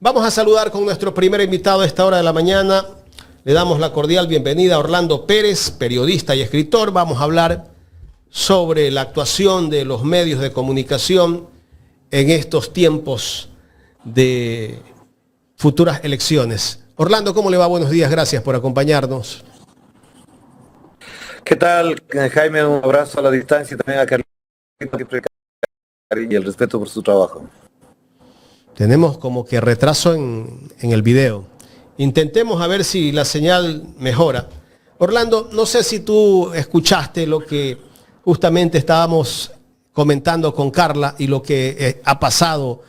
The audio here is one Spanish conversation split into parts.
Vamos a saludar con nuestro primer invitado a esta hora de la mañana. Le damos la cordial bienvenida a Orlando Pérez, periodista y escritor. Vamos a hablar sobre la actuación de los medios de comunicación en estos tiempos de futuras elecciones. Orlando, ¿cómo le va? Buenos días, gracias por acompañarnos. ¿Qué tal, Jaime? Un abrazo a la distancia y también a Carlito, y el respeto por su trabajo. Tenemos como que retraso en el video. Intentemos a ver si la señal mejora. Orlando, no sé si tú escuchaste lo que justamente estábamos comentando con Carla y lo que ha pasado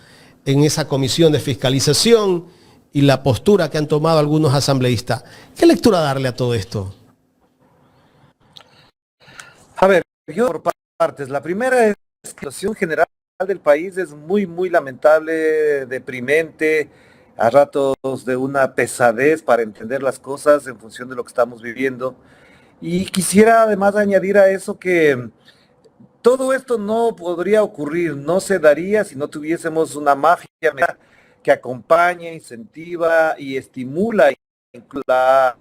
en esa comisión de fiscalización y la postura que han tomado algunos asambleístas. ¿Qué lectura darle a todo esto? A ver, yo por partes. La primera es que la situación general del país es muy lamentable, deprimente, a ratos de una pesadez para entender las cosas en función de lo que estamos viviendo. Y quisiera además añadir a eso que todo esto no podría ocurrir, no se daría si no tuviésemos una mafia que acompaña, incentiva y estimula la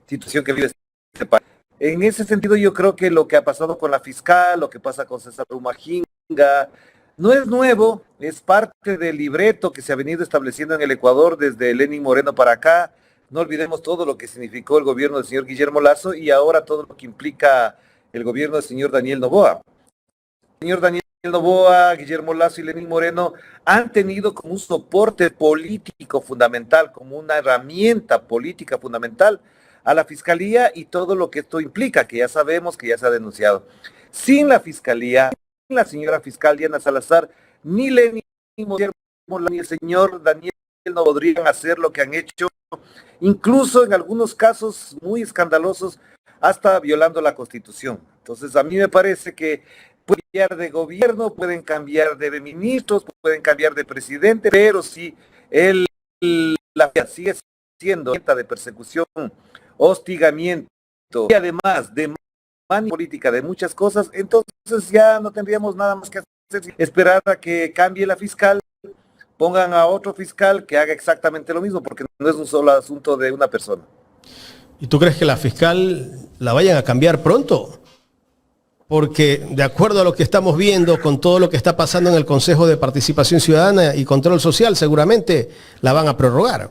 situación que vive este país. En ese sentido, yo creo que lo que ha pasado con la fiscal, lo que pasa con César Umahinga, no es nuevo, es parte del libreto que se ha venido estableciendo en el Ecuador desde Lenín Moreno para acá. No olvidemos todo lo que significó el gobierno del señor Guillermo Lasso y ahora todo lo que implica el gobierno del señor Daniel Noboa. El señor Daniel Noboa, Guillermo Lasso y Lenín Moreno han tenido como un soporte político fundamental, como una herramienta política fundamental a la fiscalía y todo lo que esto implica, que ya sabemos que ya se ha denunciado. Sin la fiscalía, sin la señora fiscal Diana Salazar, ni Lenín Moreno ni el señor Daniel no podrían hacer lo que han hecho, incluso en algunos casos muy escandalosos, hasta violando la Constitución. Entonces, a mí me parece que pueden cambiar de gobierno, pueden cambiar de ministros, pueden cambiar de presidente, pero si la sigue siendo de persecución, hostigamiento y además de política de muchas cosas, entonces ya no tendríamos nada más que hacer, esperar a que cambie la fiscal, pongan a otro fiscal que haga exactamente lo mismo, porque no es un solo asunto de una persona. ¿Y tú crees que la fiscal la vayan a cambiar pronto? Porque de acuerdo a lo que estamos viendo con todo lo que está pasando en el Consejo de Participación Ciudadana y Control Social, seguramente la van a prorrogar.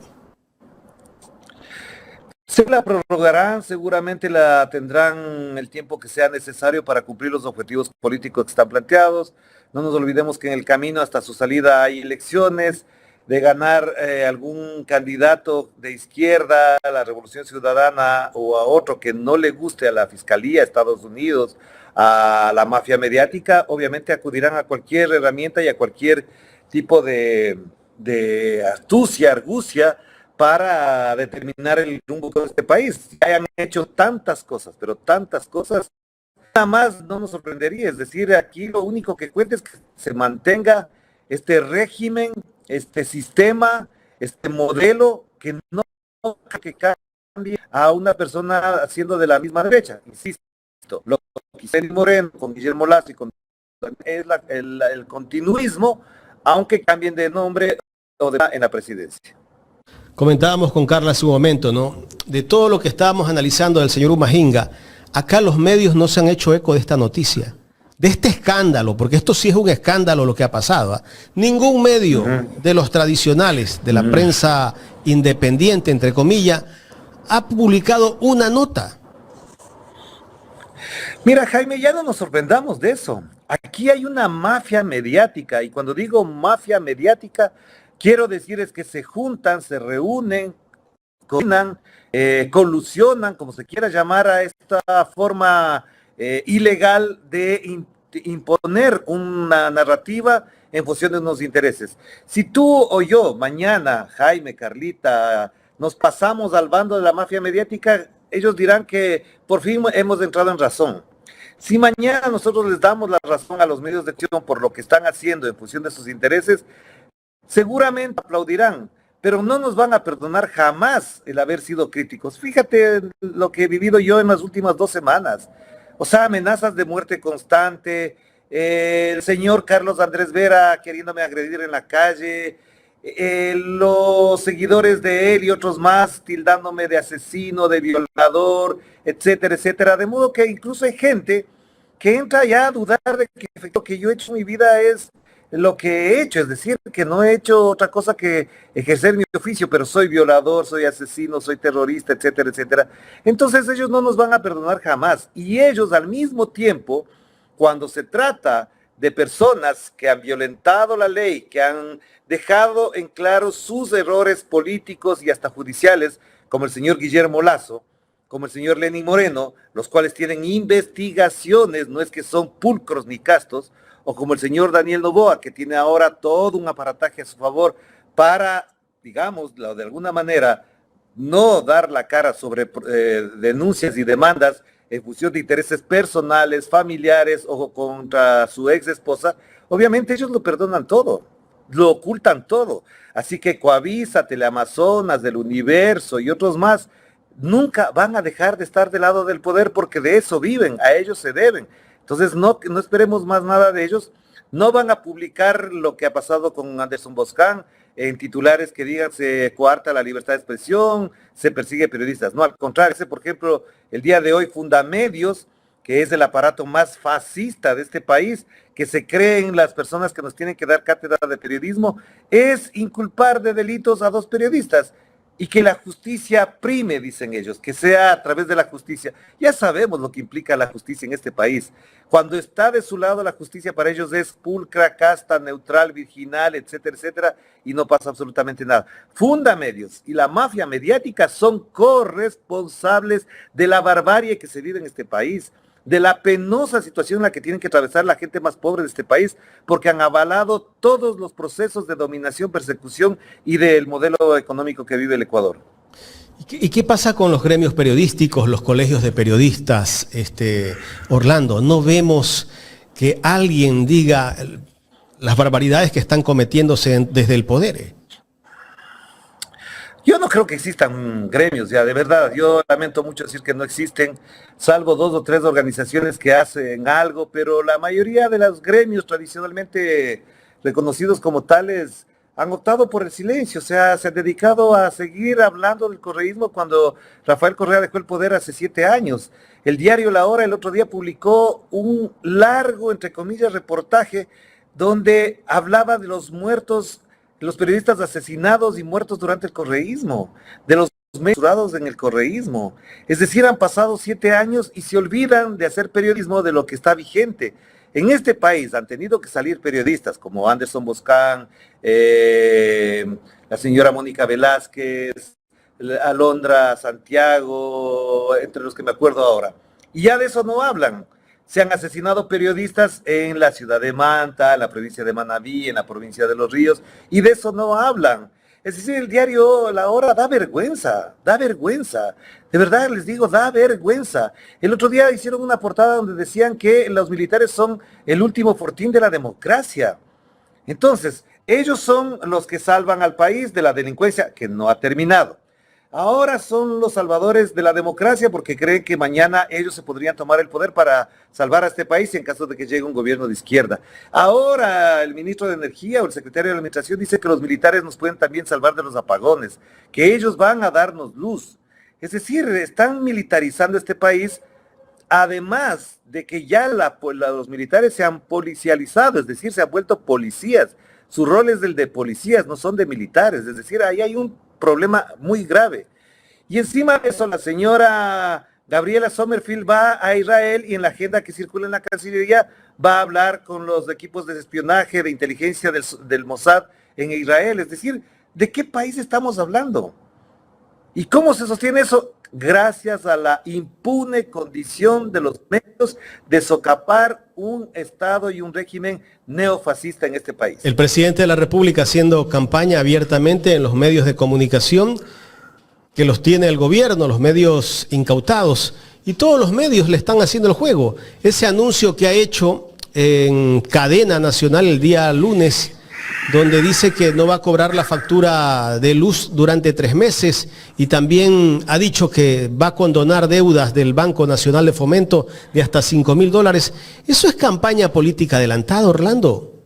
Se la prorrogarán, seguramente la tendrán el tiempo que sea necesario para cumplir los objetivos políticos que están planteados. No nos olvidemos que en el camino hasta su salida hay elecciones, de ganar algún candidato de izquierda, a la Revolución Ciudadana o a otro que no le guste a la Fiscalía, a Estados Unidos, a la mafia mediática, obviamente acudirán a cualquier herramienta y a cualquier tipo de astucia, argucia, para determinar el rumbo de este país. Hayan hecho tantas cosas, pero tantas cosas, nada más no nos sorprendería. Es decir, aquí lo único que cuenta es que se mantenga este régimen, este sistema, este modelo, que no que cambie a una persona haciendo de la misma derecha. Insisto, lo que hizo Moreno con Guillermo Lasso y con es el continuismo, aunque cambien de nombre o en la presidencia. Comentábamos con Carla hace un momento, ¿no? De todo lo que estábamos analizando del señor Umahinga, acá los medios no se han hecho eco de esta noticia, de este escándalo, porque esto sí es un escándalo lo que ha pasado. Ningún medio de los tradicionales, de la prensa independiente, entre comillas, ha publicado una nota. Mira, Jaime, ya no nos sorprendamos de eso. Aquí hay una mafia mediática, y cuando digo mafia mediática, quiero decir es que se juntan, se reúnen, colusionan, como se quiera llamar, a esta forma ilegal de imponer una narrativa en función de unos intereses. Si tú o yo, mañana, Jaime, Carlita, nos pasamos al bando de la mafia mediática, ellos dirán que por fin hemos entrado en razón. Si mañana nosotros les damos la razón a los medios de comunicación por lo que están haciendo en función de sus intereses, seguramente aplaudirán, pero no nos van a perdonar jamás el haber sido críticos. Fíjate lo que he vivido yo en las últimas 2 semanas. O sea, amenazas de muerte constante, el señor Carlos Andrés Vera queriéndome agredir en la calle, los seguidores de él y otros más tildándome de asesino, de violador, etcétera, etcétera. De modo que incluso hay gente que entra ya a dudar de que lo que yo he hecho en mi vida es lo que he hecho, es decir, que no he hecho otra cosa que ejercer mi oficio, pero soy violador, soy asesino, soy terrorista, etcétera, etcétera. Entonces ellos no nos van a perdonar jamás. Y ellos al mismo tiempo, cuando se trata de personas que han violentado la ley, que han dejado en claro sus errores políticos y hasta judiciales, como el señor Guillermo Lazo, como el señor Lenín Moreno, los cuales tienen investigaciones, no es que son pulcros ni castos, o como el señor Daniel Noboa, que tiene ahora todo un aparataje a su favor para, digamos, de alguna manera, no dar la cara sobre denuncias y demandas en función de intereses personales, familiares o contra su ex esposa. Obviamente ellos lo perdonan todo, lo ocultan todo. Así que Coavisa, Teleamazonas, del Universo y otros más, nunca van a dejar de estar del lado del poder porque de eso viven, a ellos se deben. Entonces no esperemos más nada de ellos. No van a publicar lo que ha pasado con Anderson Boscan en titulares que digan se coarta la libertad de expresión, se persigue periodistas. No, al contrario, por ejemplo, el día de hoy Fundamedios, que es el aparato más fascista de este país, que se creen las personas que nos tienen que dar cátedra de periodismo, es inculpar de delitos a 2 periodistas. Y que la justicia prime, dicen ellos, que sea a través de la justicia. Ya sabemos lo que implica la justicia en este país. Cuando está de su lado la justicia para ellos es pulcra, casta, neutral, virginal, etcétera, etcétera, y no pasa absolutamente nada. Fundamedios y la mafia mediática son corresponsables de la barbarie que se vive en este país, de la penosa situación en la que tienen que atravesar la gente más pobre de este país, porque han avalado todos los procesos de dominación, persecución y del modelo económico que vive el Ecuador. ¿Y qué pasa con los gremios periodísticos, los colegios de periodistas, Orlando? ¿No vemos que alguien diga las barbaridades que están cometiéndose desde el poder? Yo no creo que existan gremios, ya, de verdad. Yo lamento mucho decir que no existen, salvo 2 o 3 organizaciones que hacen algo, pero la mayoría de los gremios tradicionalmente reconocidos como tales han optado por el silencio, o sea, se han dedicado a seguir hablando del correísmo cuando Rafael Correa dejó el poder hace 7 años. El diario La Hora el otro día publicó un largo, entre comillas, reportaje donde hablaba de los muertos, los periodistas asesinados y muertos durante el correísmo, de los mensurados en el correísmo. Es decir, han pasado 7 años y se olvidan de hacer periodismo de lo que está vigente. En este país han tenido que salir periodistas como Anderson Boscan, la señora Mónica Velázquez, Alondra Santiago, entre los que me acuerdo ahora. Y ya de eso no hablan. Se han asesinado periodistas en la ciudad de Manta, en la provincia de Manabí, en la provincia de Los Ríos, y de eso no hablan. Es decir, el diario La Hora da vergüenza, de verdad les digo, da vergüenza. El otro día hicieron una portada donde decían que los militares son el último fortín de la democracia. Entonces, ellos son los que salvan al país de la delincuencia, que no ha terminado. Ahora son los salvadores de la democracia porque creen que mañana ellos se podrían tomar el poder para salvar a este país en caso de que llegue un gobierno de izquierda. Ahora el ministro de Energía o el secretario de la Administración dice que los militares nos pueden también salvar de los apagones, que ellos van a darnos luz. Es decir, están militarizando este país, además de que ya los militares se han policializado, es decir, se han vuelto policías. Su rol es el de policías, no son de militares, es decir, ahí hay un problema muy grave. Y encima de eso, la señora Gabriela Sommerfield va a Israel y en la agenda que circula en la Cancillería va a hablar con los equipos de espionaje, de inteligencia del Mossad en Israel. Es decir, ¿de qué país estamos hablando? ¿Y cómo se sostiene eso? Gracias a la impune condición de los medios de socapar un Estado y un régimen neofascista en este país. El presidente de la República haciendo campaña abiertamente en los medios de comunicación que los tiene el gobierno, los medios incautados, y todos los medios le están haciendo el juego. Ese anuncio que ha hecho en cadena nacional el día lunes, donde dice que no va a cobrar la factura de luz durante 3 meses y también ha dicho que va a condonar deudas del Banco Nacional de Fomento de hasta $5.000. ¿Eso es campaña política adelantada, Orlando?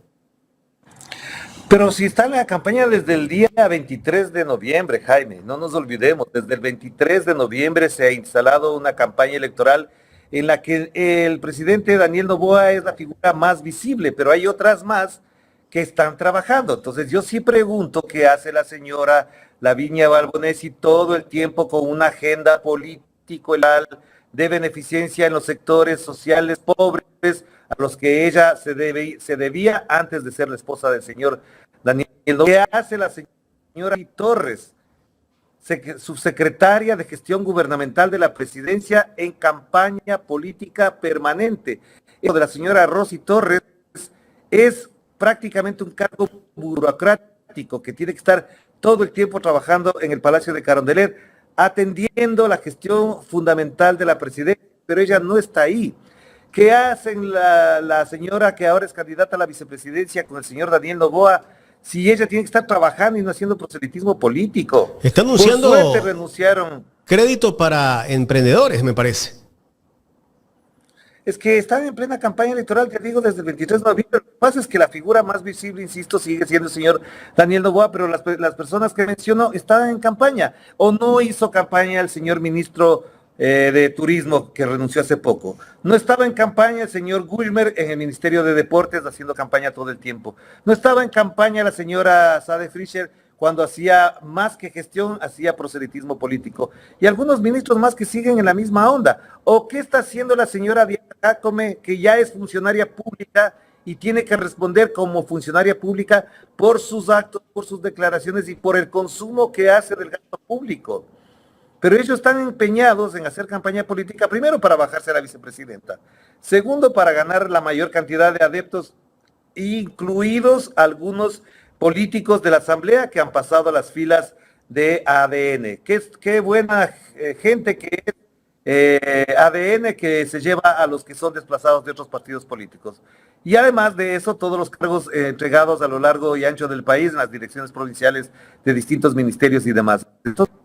Pero si está en la campaña desde el día 23 de noviembre, Jaime, no nos olvidemos, desde el 23 de noviembre se ha instalado una campaña electoral en la que el presidente Daniel Noboa es la figura más visible, pero hay otras más que están trabajando. Entonces yo sí pregunto qué hace la señora Lavinia Balbonesi todo el tiempo con una agenda político de beneficencia en los sectores sociales pobres a los que ella se debía antes de ser la esposa del señor Daniel. ¿Qué hace la señora Torres, subsecretaria de Gestión Gubernamental de la Presidencia en campaña política permanente? Lo de la señora Rosy Torres es prácticamente un cargo burocrático que tiene que estar todo el tiempo trabajando en el Palacio de Carondelet, atendiendo la gestión fundamental de la presidencia, pero ella no está ahí. ¿Qué hacen la señora que ahora es candidata a la vicepresidencia con el señor Daniel Noboa si ella tiene que estar trabajando y no haciendo proselitismo político? Está anunciando por suerte renunciaron. Crédito para emprendedores, me parece. Es que están en plena campaña electoral, te digo, desde el 23 de noviembre. Lo que pasa es que la figura más visible, insisto, sigue siendo el señor Daniel Noboa, pero las personas que menciono están en campaña. ¿O no hizo campaña el señor ministro de Turismo, que renunció hace poco? No estaba en campaña el señor Gulmer en el Ministerio de Deportes, haciendo campaña todo el tiempo. No estaba en campaña la señora Sade Fischer, cuando hacía más que gestión, hacía proselitismo político. Y algunos ministros más que siguen en la misma onda. ¿O qué está haciendo la señora Diana Jácome, que ya es funcionaria pública y tiene que responder como funcionaria pública por sus actos, por sus declaraciones y por el consumo que hace del gasto público? Pero ellos están empeñados en hacer campaña política, primero para bajarse a la vicepresidenta, segundo para ganar la mayor cantidad de adeptos, incluidos algunos políticos de la Asamblea que han pasado a las filas de ADN. Qué buena gente que es ADN, que se lleva a los que son desplazados de otros partidos políticos. Y además de eso, todos los cargos entregados a lo largo y ancho del país en las direcciones provinciales de distintos ministerios y demás. Entonces,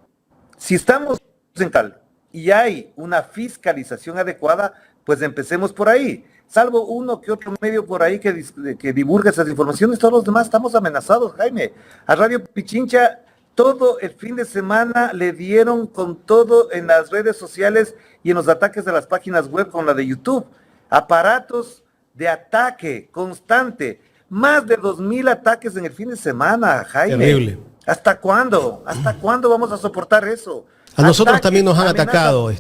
si estamos en tal y hay una fiscalización adecuada, pues empecemos por ahí. Salvo uno que otro medio por ahí que divulga esas informaciones, todos los demás estamos amenazados, Jaime. A Radio Pichincha todo el fin de semana le dieron con todo en las redes sociales y en los ataques de las páginas web con la de YouTube. Aparatos de ataque constante. Más de 2,000 ataques en el fin de semana, Jaime. Terrible. ¿Hasta cuándo? ¿Hasta cuándo vamos a soportar eso? A nosotros también nos han atacado,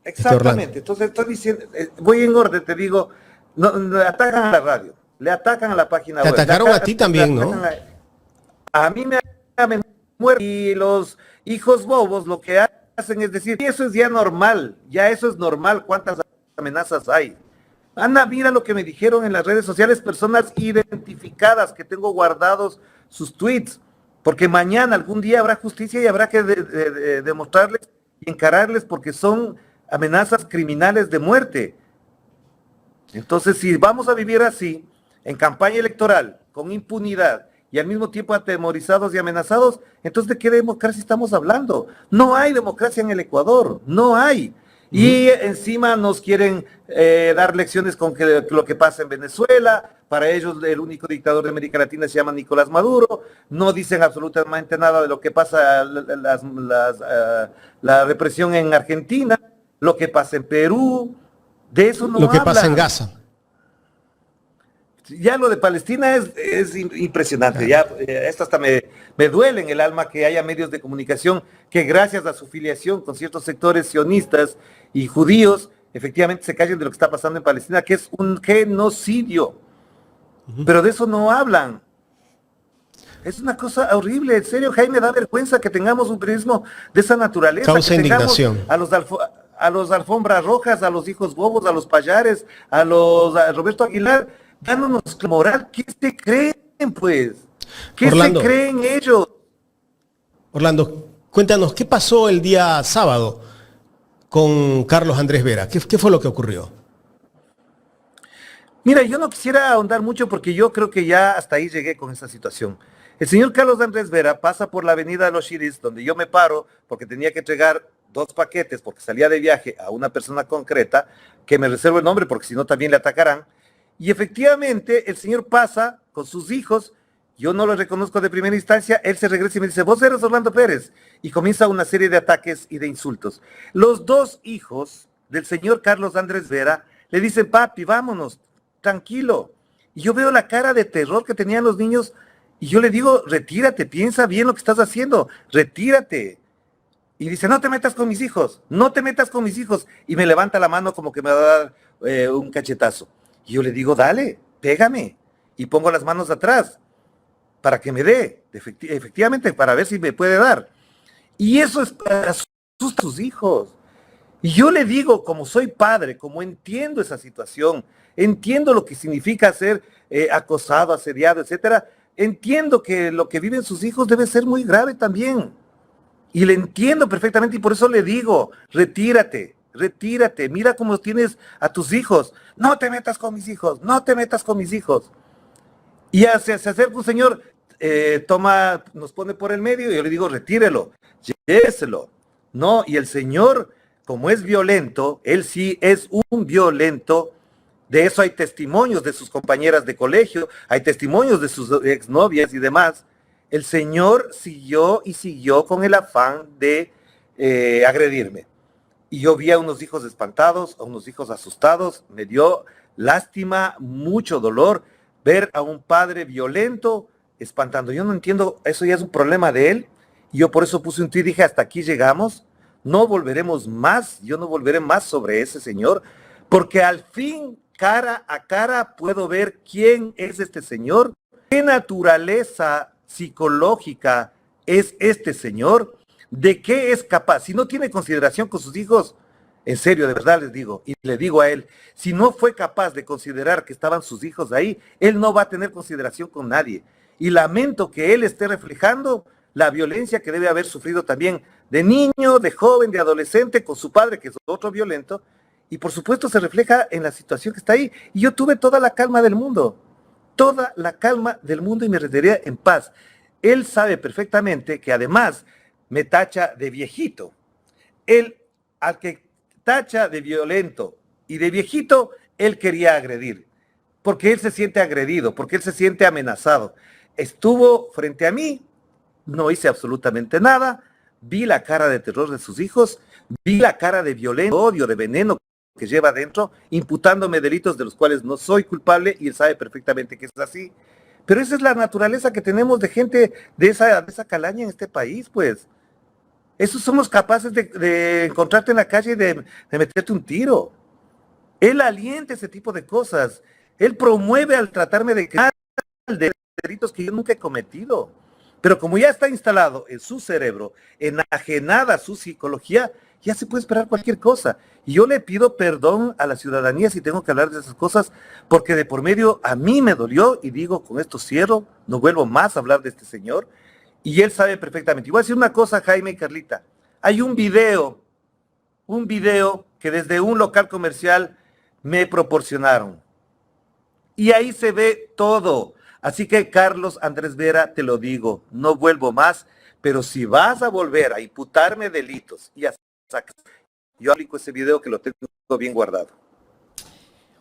Exactamente, entonces estoy diciendo, voy en orden, te digo, le atacan a la radio, le atacan a la página web. Te atacaron a ti también, ¿no? A mí me mueren y los hijos bobos lo que hacen es decir, eso es ya normal, ya eso es normal, ¿cuántas amenazas hay? Ana, mira lo que me dijeron en las redes sociales, personas identificadas que tengo guardados sus tweets, porque mañana, algún día habrá justicia y habrá que demostrarles y encararles porque son amenazas criminales de muerte. Entonces, si vamos a vivir así, en campaña electoral, con impunidad y al mismo tiempo atemorizados y amenazados, entonces ¿de qué democracia estamos hablando? No hay democracia en el Ecuador, no hay. Y encima nos quieren dar lecciones con lo que pasa en Venezuela. Para ellos el único dictador de América Latina se llama Nicolás Maduro. No dicen absolutamente nada de lo que pasa, la represión en Argentina, lo que pasa en Perú. De eso no lo que hablan. pasa en Gaza. Ya lo de Palestina es impresionante, ya esto hasta me duele en el alma que haya medios de comunicación que gracias a su filiación con ciertos sectores sionistas y judíos, efectivamente se callen de lo que está pasando en Palestina, que es un genocidio. Pero de eso no hablan. Es una cosa horrible, en serio, Jaime, da vergüenza que tengamos un periodismo de esa naturaleza. Causa que indignación. A los alfombras rojas, a los hijos bobos, a los payares, a Roberto Aguilar, dándonos moral. ¿Qué se creen, pues? ¿Qué Orlando, se creen ellos? Orlando, cuéntanos, ¿qué pasó el día sábado con Carlos Andrés Vera? ¿Qué fue lo que ocurrió? Mira, yo no quisiera ahondar mucho porque yo creo que ya hasta ahí llegué con esta situación. El señor Carlos Andrés Vera pasa por la avenida de los Chiris, donde yo me paro porque tenía que entregar 2 paquetes porque salía de viaje a una persona concreta, que me reservo el nombre porque si no también le atacarán. Y efectivamente el señor pasa con sus hijos yo no lo reconozco de primera instancia, él se regresa y me dice, vos eres Orlando Pérez. Y comienza una serie de ataques y de insultos. Los dos hijos del señor Carlos Andrés Vera le dicen, papi, vámonos, tranquilo. Y yo veo la cara de terror que tenían los niños y yo le digo, retírate, piensa bien lo que estás haciendo, retírate. Y dice, no te metas con mis hijos, no te metas con mis hijos. Y me levanta la mano como que me va a dar un cachetazo. Y yo le digo, dale, pégame. Y pongo las manos atrás para que me dé, efectivamente, para ver si me puede dar. Y eso es para sus hijos. Y yo le digo, como soy padre, como entiendo esa situación, entiendo lo que significa ser acosado, asediado, etcétera, entiendo que lo que viven sus hijos debe ser muy grave también. Y le entiendo perfectamente y por eso le digo, retírate, retírate, mira cómo tienes a tus hijos. No te metas con mis hijos, no te metas con mis hijos. Y se acerca un señor, nos pone por el medio y yo le digo, retírelo, lléveselo. No, y el señor, como es violento, él sí es un violento. De eso hay testimonios de sus compañeras de colegio, hay testimonios de sus exnovias y demás. El señor siguió y siguió con el afán de agredirme. Y yo vi a unos hijos espantados, a unos hijos asustados, me dio lástima, mucho dolor, ver a un padre violento espantando. Yo no entiendo, eso ya es un problema de él. Y yo por eso puse un tweet y dije, hasta aquí llegamos, no volveremos más, yo no volveré más sobre ese señor, porque al fin, cara a cara, puedo ver quién es este señor, qué naturaleza psicológica es este señor, de qué es capaz. Si no tiene consideración con sus hijos, en serio, de verdad les digo, y le digo a él, si no fue capaz de considerar que estaban sus hijos ahí, él no va a tener consideración con nadie. Y lamento que él esté reflejando la violencia que debe haber sufrido también de niño, de joven, de adolescente, con su padre, que es otro violento, y por supuesto se refleja en la situación que está ahí. Y yo tuve toda la calma del mundo y me retiré en paz. Él sabe perfectamente que además me tacha de viejito. Él, al que tacha de violento y de viejito, él quería agredir, porque él se siente agredido, porque él se siente amenazado. Estuvo frente a mí, no hice absolutamente nada, vi la cara de terror de sus hijos, vi la cara de violencia, odio, de veneno que lleva adentro, imputándome delitos de los cuales no soy culpable y él sabe perfectamente que es así. Pero esa es la naturaleza que tenemos de gente de esa calaña en este país, pues. Esos somos capaces de encontrarte en la calle y de meterte un tiro. Él alienta ese tipo de cosas. Él promueve al tratarme de delitos que yo nunca he cometido. Pero como ya está instalado en su cerebro, enajenada su psicología, ya se puede esperar cualquier cosa. Y yo le pido perdón a la ciudadanía si tengo que hablar de esas cosas, porque de por medio a mí me dolió y digo, con esto cierro, no vuelvo más a hablar de este señor. Y él sabe perfectamente. Y voy a decir una cosa, Jaime y Carlita. Hay un video que desde un local comercial me proporcionaron. Y ahí se ve todo. Así que, Carlos Andrés Vera, te lo digo, no vuelvo más, pero si vas a volver a imputarme delitos y a sacar, yo aplico ese video que lo tengo bien guardado.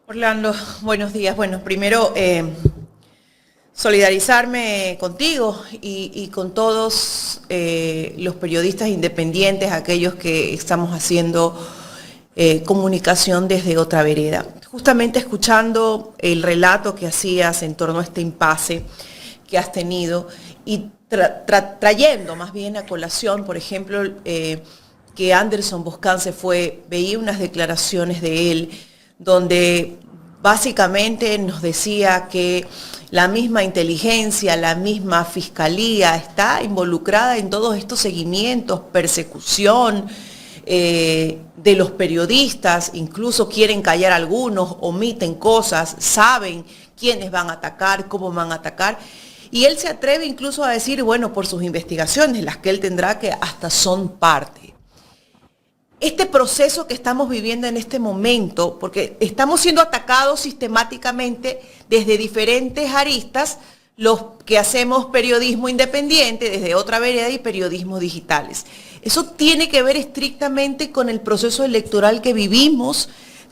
Orlando, buenos días. Bueno, primero, solidarizarme contigo y con todos los periodistas independientes, aquellos que estamos haciendo comunicación desde otra vereda. Justamente escuchando el relato que hacías en torno a este impasse que has tenido y trayendo más bien a colación, por ejemplo, que Anderson Boscan veía unas declaraciones de él donde básicamente nos decía que la misma inteligencia, la misma fiscalía está involucrada en todos estos seguimientos, persecución de los periodistas, incluso quieren callar a algunos, omiten cosas, saben quiénes van a atacar, cómo van a atacar. Y él se atreve incluso a decir, bueno, por sus investigaciones, las que él tendrá, que hasta son parte. Este proceso que estamos viviendo en este momento, porque estamos siendo atacados sistemáticamente desde diferentes aristas, los que hacemos periodismo independiente, desde otra vereda y periodismo digitales. Eso tiene que ver estrictamente con el proceso electoral que vivimos,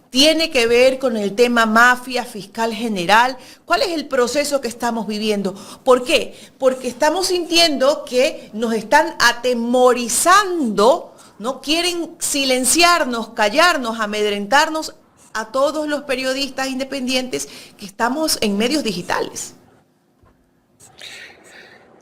tiene que ver con el tema mafia fiscal general. ¿Cuál es el proceso que estamos viviendo? ¿Por qué? Porque estamos sintiendo que nos están atemorizando, ¿no? Quieren silenciarnos, callarnos, amedrentarnos a todos los periodistas independientes que estamos en medios digitales.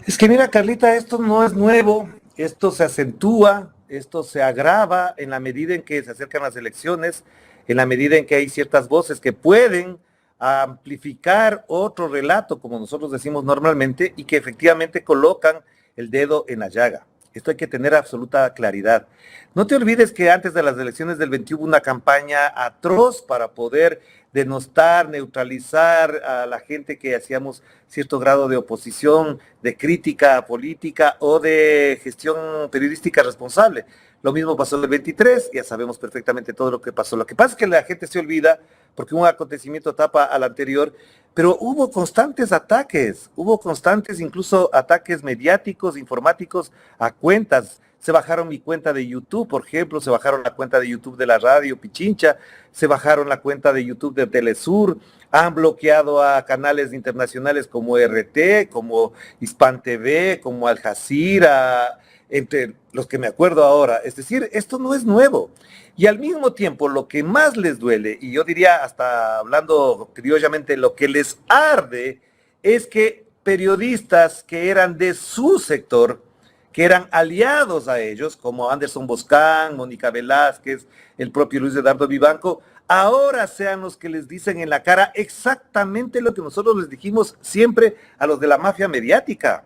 Es que mira, Carlita, esto no es nuevo, esto se acentúa, esto se agrava en la medida en que se acercan las elecciones, en la medida en que hay ciertas voces que pueden amplificar otro relato, como nosotros decimos normalmente, y que efectivamente colocan el dedo en la llaga. Esto hay que tener absoluta claridad. No te olvides que antes de las elecciones del 21 hubo una campaña atroz para poder denostar, neutralizar a la gente que hacíamos cierto grado de oposición, de crítica política o de gestión periodística responsable. Lo mismo pasó en el 23, ya sabemos perfectamente todo lo que pasó. Lo que pasa es que la gente se olvida porque un acontecimiento tapa al anterior, pero hubo constantes ataques, hubo constantes incluso ataques mediáticos, informáticos a cuentas. Se bajaron mi cuenta de YouTube, por ejemplo, se bajaron la cuenta de YouTube de la radio Pichincha, se bajaron la cuenta de YouTube de Telesur, han bloqueado a canales internacionales como RT, como Hispan TV, como Al Jazeera, entre los que me acuerdo ahora. Es decir, esto no es nuevo. Y al mismo tiempo, lo que más les duele, y yo diría hasta hablando criollamente, lo que les arde, es que periodistas que eran de su sector, que eran aliados a ellos, como Anderson Boscán, Mónica Velázquez, el propio Luis Eduardo Vivanco, ahora sean los que les dicen en la cara exactamente lo que nosotros les dijimos siempre a los de la mafia mediática.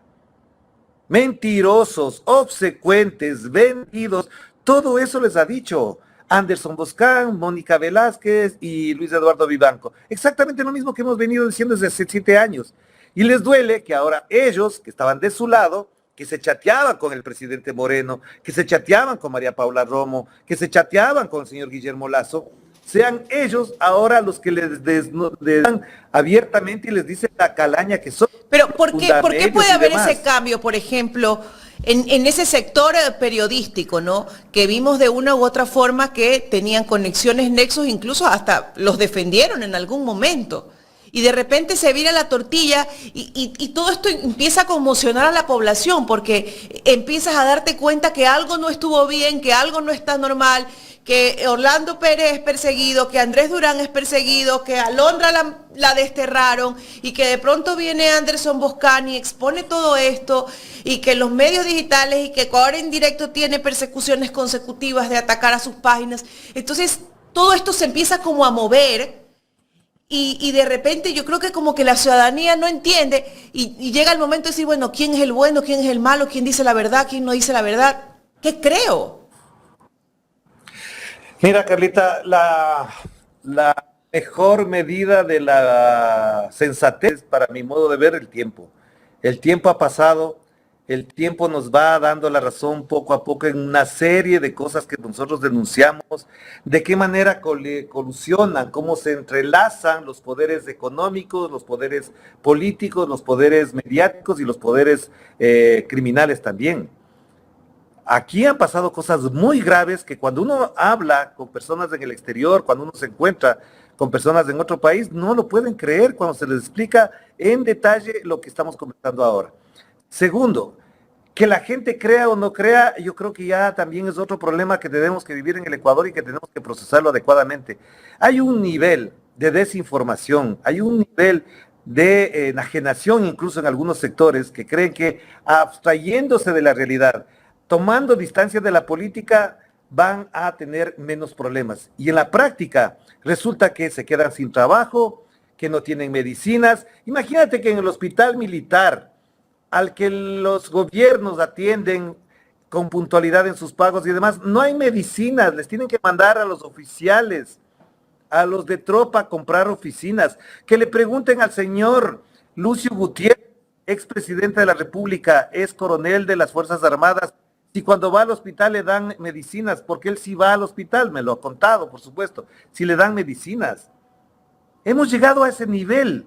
Mentirosos, obsecuentes, vendidos, todo eso les ha dicho Anderson Boscán, Mónica Velázquez y Luis Eduardo Vivanco. Exactamente lo mismo que hemos venido diciendo desde hace 7 años. Y les duele que ahora ellos, que estaban de su lado, que se chateaban con el presidente Moreno, que se chateaban con María Paula Romo, que se chateaban con el señor Guillermo Lazo, sean ellos ahora los que les dan abiertamente y les dicen la calaña que son. Pero ¿por qué puede haber ese cambio, por ejemplo, en ese sector periodístico, ¿no? Que vimos de una u otra forma que tenían conexiones, nexos, incluso hasta los defendieron en algún momento. Y de repente se vira la tortilla y todo esto empieza a conmocionar a la población porque empiezas a darte cuenta que algo no estuvo bien, que algo no está normal, que Orlando Pérez es perseguido, que Andrés Durán es perseguido, que a Alondra la desterraron y que de pronto viene Anderson Boscán y expone todo esto y que los medios digitales y que ahora en directo tiene persecuciones consecutivas de atacar a sus páginas. Entonces todo esto se empieza como a mover. Y de repente yo creo que como que la ciudadanía no entiende y llega el momento de decir, bueno, ¿quién es el bueno, quién es el malo, quién dice la verdad, quién no dice la verdad? ¿Qué creo? Mira, Carlita, la mejor medida de la sensatez, para mi modo de ver, el tiempo. El tiempo ha pasado, el tiempo nos va dando la razón poco a poco en una serie de cosas que nosotros denunciamos, de qué manera colusionan, cómo se entrelazan los poderes económicos, los poderes políticos, los poderes mediáticos y los poderes criminales también. Aquí han pasado cosas muy graves que cuando uno habla con personas en el exterior, cuando uno se encuentra con personas en otro país, no lo pueden creer cuando se les explica en detalle lo que estamos comentando ahora. Segundo, que la gente crea o no crea, yo creo que ya también es otro problema que tenemos que vivir en el Ecuador y que tenemos que procesarlo adecuadamente. Hay un nivel de desinformación, hay un nivel de enajenación incluso en algunos sectores que creen que abstrayéndose de la realidad, tomando distancia de la política, van a tener menos problemas. Y en la práctica resulta que se quedan sin trabajo, que no tienen medicinas. Imagínate que en el hospital militar, al que los gobiernos atienden con puntualidad en sus pagos y demás, no hay medicinas, les tienen que mandar a los oficiales, a los de tropa a comprar oficinas. Que le pregunten al señor Lucio Gutiérrez, expresidente de la República, es coronel de las Fuerzas Armadas, si cuando va al hospital le dan medicinas, porque él sí va al hospital, me lo ha contado, por supuesto, si le dan medicinas. Hemos llegado a ese nivel.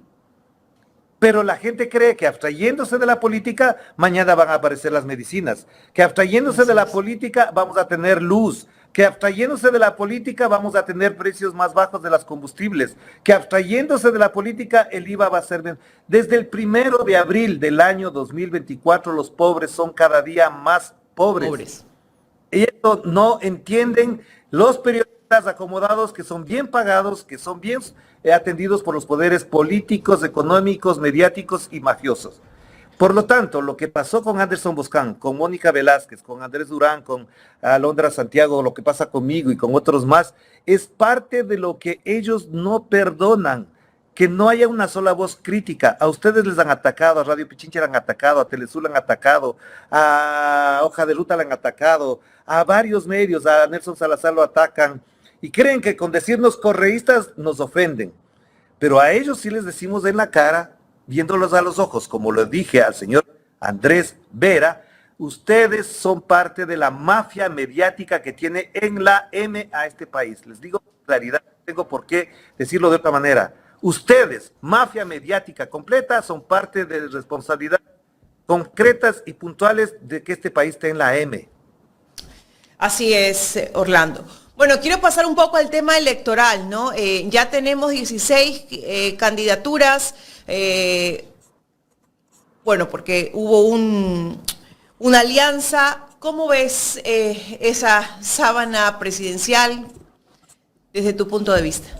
Pero la gente cree que abstrayéndose de la política, mañana van a aparecer las medicinas, que abstrayéndose de la política vamos a tener luz, que abstrayéndose de la política vamos a tener precios más bajos de los combustibles, que abstrayéndose de la política el IVA va a ser... Desde el 1 de abril del año 2024 los pobres son cada día más pobres. Y esto no entienden los periodistas acomodados que son bien pagados, que son bien atendidos por los poderes políticos, económicos, mediáticos y mafiosos. Por lo tanto, lo que pasó con Anderson Boscan, con Mónica Velázquez, con Andrés Durán, con Alondra Santiago, lo que pasa conmigo y con otros más, es parte de lo que ellos no perdonan. Que no haya una sola voz crítica. A ustedes les han atacado, a Radio Pichincha le han atacado, a Telesur le han atacado, a Hoja de Ruta le han atacado, a varios medios, a Nelson Salazar lo atacan, y creen que con decirnos correístas nos ofenden. Pero a ellos sí les decimos en la cara, viéndolos a los ojos, como lo dije al señor Andrés Vera, ustedes son parte de la mafia mediática que tiene en la M a este país. Les digo con claridad, no tengo por qué decirlo de otra manera. Ustedes, mafia mediática completa, son parte de responsabilidades concretas y puntuales de que este país esté en la M. Así es, Orlando. Bueno, quiero pasar un poco al tema electoral, ¿no? Ya tenemos 16 candidaturas, bueno, porque hubo una alianza. ¿Cómo ves esa sábana presidencial desde tu punto de vista?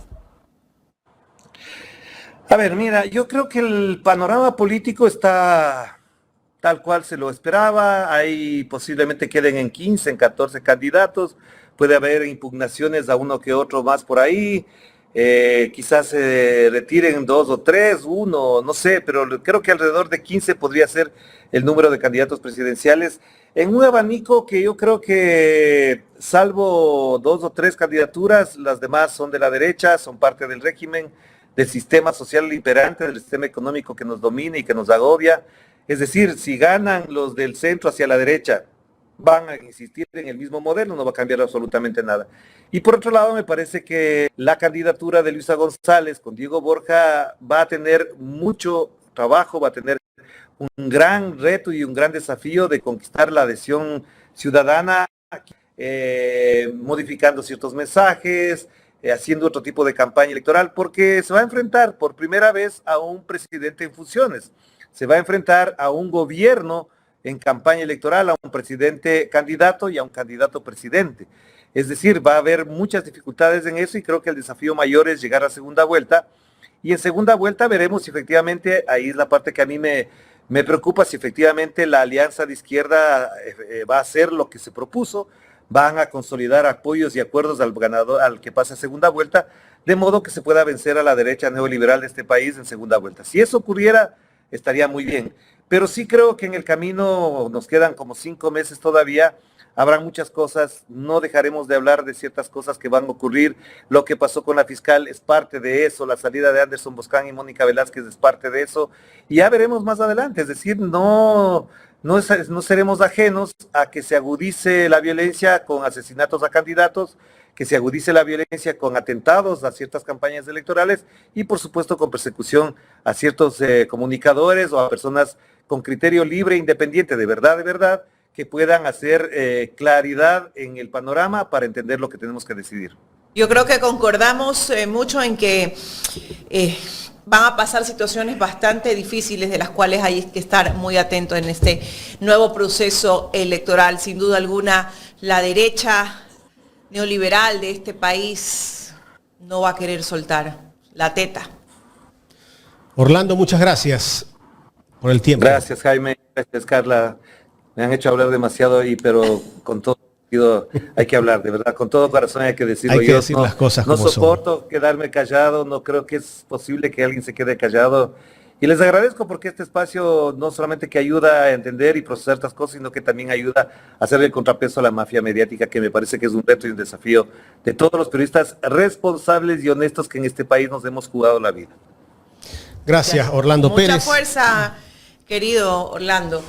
A ver, mira, yo creo que el panorama político está tal cual se lo esperaba. Ahí posiblemente queden en 15, en 14 candidatos. Puede haber impugnaciones a uno que otro más por ahí. Quizás se retiren 2 o 3, 1, no sé, pero creo que alrededor de 15 podría ser el número de candidatos presidenciales. En un abanico que yo creo que, salvo 2 o 3 candidaturas, las demás son de la derecha, son parte del régimen, del sistema social imperante, del sistema económico que nos domina y que nos agobia. Es decir, si ganan los del centro hacia la derecha, van a insistir en el mismo modelo, no va a cambiar absolutamente nada. Y por otro lado, me parece que la candidatura de Luisa González con Diego Borja va a tener mucho trabajo, va a tener un gran reto y un gran desafío de conquistar la adhesión ciudadana, modificando ciertos mensajes, haciendo otro tipo de campaña electoral, porque se va a enfrentar por primera vez a un presidente en funciones, se va a enfrentar a un gobierno en campaña electoral, a un presidente candidato y a un candidato presidente. Es decir, va a haber muchas dificultades en eso y creo que el desafío mayor es llegar a segunda vuelta. Y en segunda vuelta veremos si efectivamente, ahí es la parte que a mí me preocupa, si efectivamente la alianza de izquierda va a hacer lo que se propuso, van a consolidar apoyos y acuerdos al ganador, al que pase a segunda vuelta, de modo que se pueda vencer a la derecha neoliberal de este país en segunda vuelta. Si eso ocurriera, estaría muy bien. Pero sí creo que en el camino nos quedan como 5 meses todavía, habrán muchas cosas, no dejaremos de hablar de ciertas cosas que van a ocurrir. Lo que pasó con la fiscal es parte de eso, la salida de Anderson Boscan y Mónica Velázquez es parte de eso, y ya veremos más adelante. Es decir, no seremos ajenos a que se agudice la violencia con asesinatos a candidatos, que se agudice la violencia con atentados a ciertas campañas electorales y por supuesto con persecución a ciertos comunicadores o a personas con criterio libre e independiente de verdad, que puedan hacer claridad en el panorama para entender lo que tenemos que decidir. Yo creo que concordamos mucho en que van a pasar situaciones bastante difíciles de las cuales hay que estar muy atentos en este nuevo proceso electoral. Sin duda alguna, la derecha neoliberal de este país no va a querer soltar la teta. Orlando, muchas gracias por el tiempo. Gracias, Jaime. Gracias, Carla. Me han hecho hablar demasiado ahí, pero con todo sentido hay que hablar, de verdad, con todo corazón hay que decirlo. Hay que decir las cosas como son. No soporto quedarme callado, no creo que es posible que alguien se quede callado. Y les agradezco porque este espacio no solamente que ayuda a entender y procesar estas cosas, sino que también ayuda a hacerle el contrapeso a la mafia mediática, que me parece que es un reto y un desafío de todos los periodistas responsables y honestos que en este país nos hemos jugado la vida. Gracias, Orlando Pérez. Mucha fuerza, querido Orlando.